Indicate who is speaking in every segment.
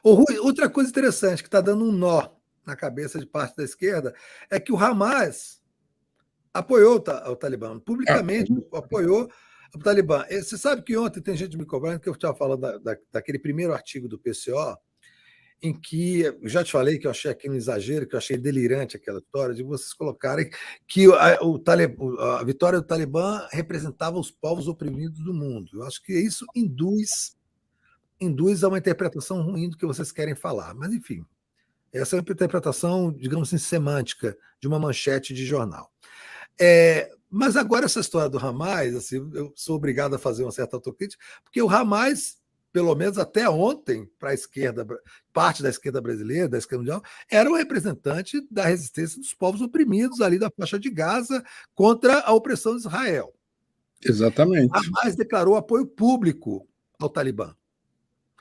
Speaker 1: Outra coisa interessante que está dando um nó na cabeça de parte da esquerda é que o Hamas apoiou o Talibã, publicamente apoiou o Talibã. Você sabe que ontem tem gente me cobrando que eu estava falando daquele primeiro artigo do PCO, em que eu já te falei que eu achei aqui um exagero, que eu achei delirante aquela história de vocês colocarem que a vitória do Talibã representava os povos oprimidos do mundo. Eu acho que isso induz a uma interpretação ruim do que vocês querem falar. Mas, enfim, essa é uma interpretação, digamos assim, semântica de uma manchete de jornal. Mas agora essa história do Hamas, assim, eu sou obrigado a fazer uma certa autocrítica, porque o Hamas, pelo menos até ontem, para a esquerda, parte da esquerda brasileira, da esquerda mundial, era um representante da resistência dos povos oprimidos ali da faixa de Gaza contra a opressão de Israel.
Speaker 2: Exatamente.
Speaker 1: O Hamas declarou apoio público ao Talibã.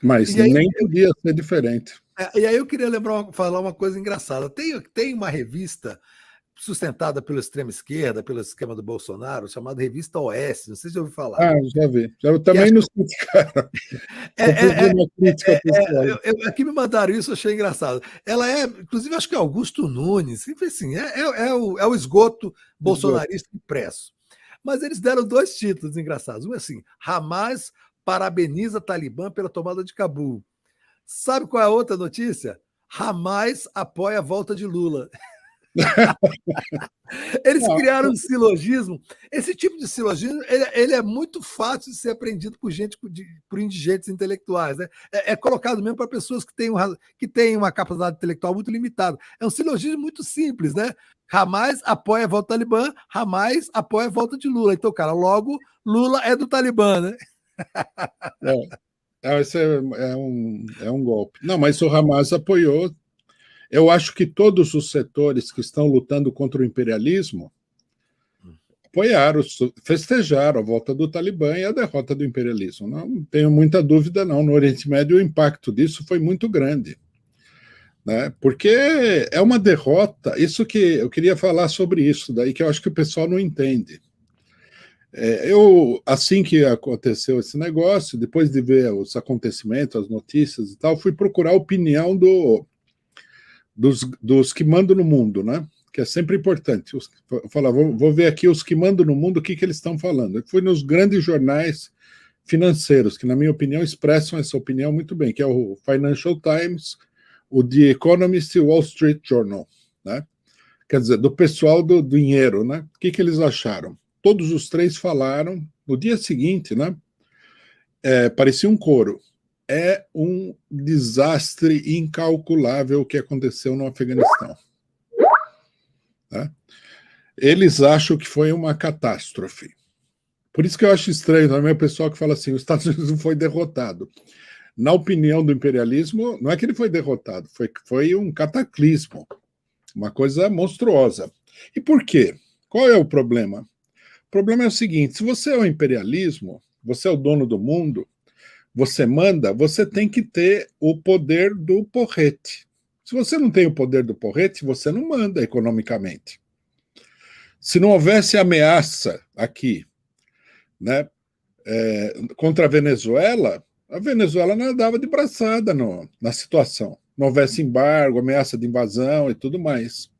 Speaker 2: Mas nem podia ser diferente.
Speaker 1: E aí eu queria falar uma coisa engraçada. Tem uma revista sustentada pela extrema esquerda, pelo esquema do Bolsonaro, chamada Revista OS, não sei se você ouviu falar.
Speaker 2: Já vi. Eu também não sei, cara.
Speaker 1: Aqui me mandaram isso, eu achei engraçado. Ela inclusive, acho que é Augusto Nunes, enfim, assim, é o esgoto bolsonarista impresso. Mas eles deram 2 títulos engraçados. Um é assim: Hamas parabeniza Talibã pela tomada de Cabul. Sabe qual é a outra notícia? Hamas apoia a volta de Lula. Eles criaram um silogismo. Esse tipo de silogismo ele é muito fácil de ser aprendido por indigentes intelectuais. Né? É colocado mesmo para pessoas que têm uma capacidade intelectual muito limitada. É um silogismo muito simples, né? Hamas apoia a volta do Talibã, Hamas apoia a volta de Lula. Então, cara, logo Lula é do Talibã, né?
Speaker 2: Esse é um golpe. Não, mas o Hamas apoiou. Eu acho que todos os setores que estão lutando contra o imperialismo apoiaram, festejaram a volta do Talibã e a derrota do imperialismo. Não tenho muita dúvida, não. No Oriente Médio, o impacto disso foi muito grande. Né? Porque é uma derrota. Isso que eu queria falar sobre isso, daí que eu acho que o pessoal não entende. Assim que aconteceu esse negócio, depois de ver os acontecimentos, as notícias e tal, fui procurar a opinião dos que mandam no mundo, né? Que é sempre importante. Eu falava, vou ver aqui os que mandam no mundo, o que eles estão falando. Eu fui nos grandes jornais financeiros, que, na minha opinião, expressam essa opinião muito bem, que é o Financial Times, o The Economist e o Wall Street Journal, né? Quer dizer, do pessoal do dinheiro, né? O que eles acharam? Todos os 3 falaram, no dia seguinte, né? Parecia um coro. É um desastre incalculável o que aconteceu no Afeganistão. Né? Eles acham que foi uma catástrofe. Por isso que eu acho estranho também o pessoal que fala assim, os Estados Unidos não foi derrotado. Na opinião do imperialismo, não é que ele foi derrotado, foi um cataclismo, uma coisa monstruosa. E por quê? Qual é o problema? O problema é o seguinte, se você é o imperialismo, você é o dono do mundo, você manda, você tem que ter o poder do porrete. Se você não tem o poder do porrete, você não manda economicamente. Se não houvesse ameaça aqui, né, contra a Venezuela nadava de braçada na situação. Não houvesse embargo, ameaça de invasão e tudo mais.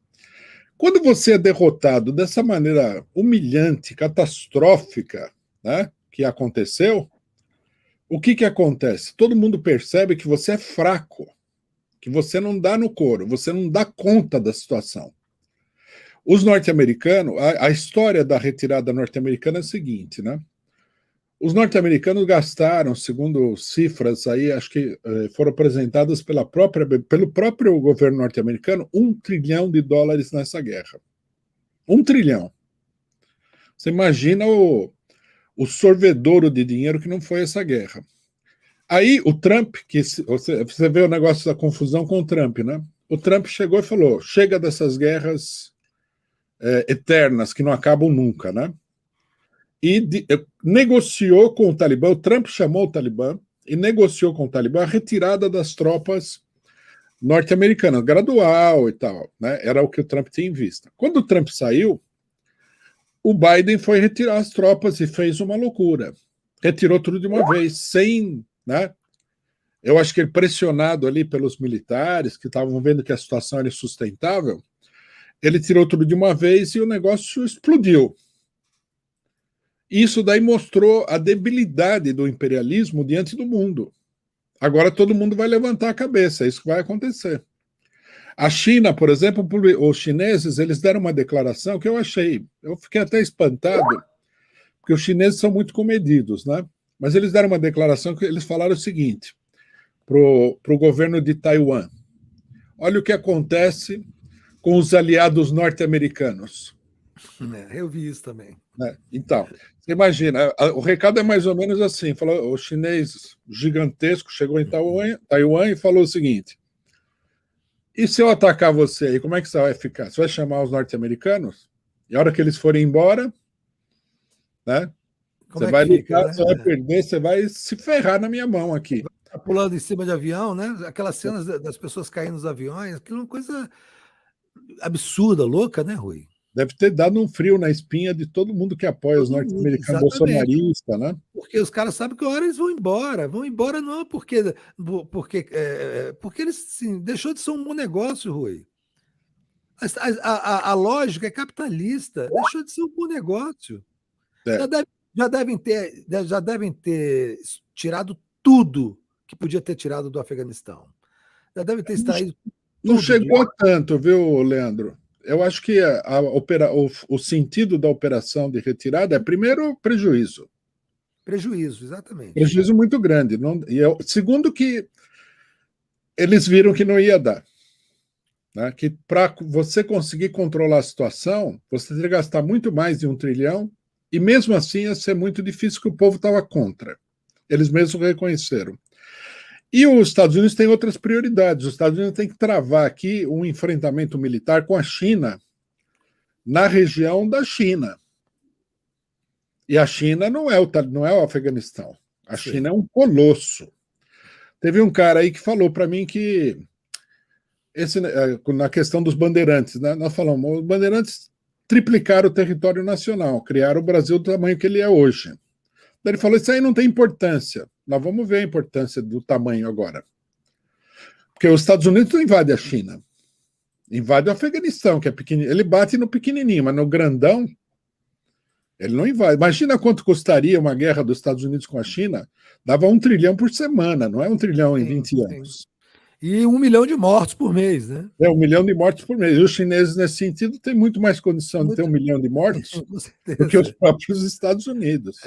Speaker 2: Quando você é derrotado dessa maneira humilhante, catastrófica, né, que aconteceu, o que acontece? Todo mundo percebe que você é fraco, que você não dá no couro, você não dá conta da situação. Os norte-americanos, a história da retirada norte-americana é a seguinte, né? Os norte-americanos gastaram, segundo cifras aí, acho que foram apresentadas pelo próprio governo norte-americano, $1 trilhão nessa guerra. 1 trilhão. Você imagina o sorvedouro de dinheiro que não foi essa guerra. Aí o Trump, que você vê o negócio da confusão com o Trump, né? O Trump chegou e falou, chega dessas guerras eternas que não acabam nunca, né? E negociou com o Talibã, o Trump chamou o Talibã e negociou com o Talibã a retirada das tropas norte-americanas, gradual e tal, né? Era o que o Trump tinha em vista. Quando o Trump saiu, o Biden foi retirar as tropas e fez uma loucura. Retirou tudo de uma vez, sem, né, Eu acho que ele, pressionado ali pelos militares, que estavam vendo que a situação era insustentável, ele tirou tudo de uma vez e o negócio explodiu. Isso daí mostrou a debilidade do imperialismo diante do mundo. Agora todo mundo vai levantar a cabeça, é isso que vai acontecer. A China, por exemplo, os chineses, eles deram uma declaração que eu fiquei até espantado, porque os chineses são muito comedidos, né? Mas eles deram uma declaração que eles falaram o seguinte para o governo de Taiwan: olha o que acontece com os aliados norte-americanos.
Speaker 1: Eu vi isso também.
Speaker 2: Então, você imagina, o recado é mais ou menos assim: falou, o chinês gigantesco chegou em Taiwan e falou o seguinte: e se eu atacar você aí, como é que você vai ficar? Você vai chamar os norte-americanos? E a hora que eles forem embora, né? Você vai lutar, né? Você vai perder, você vai se ferrar na minha mão aqui.
Speaker 1: Tá pulando em cima de avião, né? Aquelas cenas das pessoas caindo nos aviões, aquilo é uma coisa absurda, louca, né, Rui?
Speaker 2: Deve ter dado um frio na espinha de todo mundo que apoia os norte-americanos bolsonaristas, né?
Speaker 1: Porque os caras sabem que a hora eles vão embora. Vão embora não porque eles, assim, deixou de ser um bom negócio, Rui. A lógica é capitalista, deixou de ser um bom negócio. Já devem ter tirado tudo que podia ter tirado do Afeganistão. Já devem ter extraído tudo.
Speaker 2: Não chegou a tanto, viu, Leandro? Eu acho que o sentido da operação de retirada é, primeiro, prejuízo.
Speaker 1: Prejuízo, exatamente.
Speaker 2: Prejuízo muito grande. Segundo, que eles viram que não ia dar. Né? Que para você conseguir controlar a situação, você teria que gastar muito mais de 1 trilhão, e mesmo assim ia ser muito difícil, que o povo estava contra. Eles mesmos reconheceram. E os Estados Unidos têm outras prioridades. Os Estados Unidos têm que travar aqui um enfrentamento militar com a China, na região da China. E a China não é o Afeganistão. A Sim. China é um colosso. Teve um cara aí que falou para mim que, na questão dos bandeirantes, né, nós falamos, os bandeirantes triplicaram o território nacional, criaram o Brasil do tamanho que ele é hoje. Daí ele falou, isso aí não tem importância. Nós vamos ver a importância do tamanho agora. Porque os Estados Unidos não invadem a China. Invade o Afeganistão, que é pequenininho. Ele bate no pequenininho, mas no grandão, ele não invade. Imagina quanto custaria uma guerra dos Estados Unidos com a China. Dava 1 trilhão por semana, não é 1 trilhão em 20 anos.
Speaker 1: E 1 milhão de mortos por mês, né?
Speaker 2: 1 milhão de mortos por mês. E os chineses, nesse sentido, têm muito mais condição de ter 1 milhão de mortos do que os próprios Estados Unidos.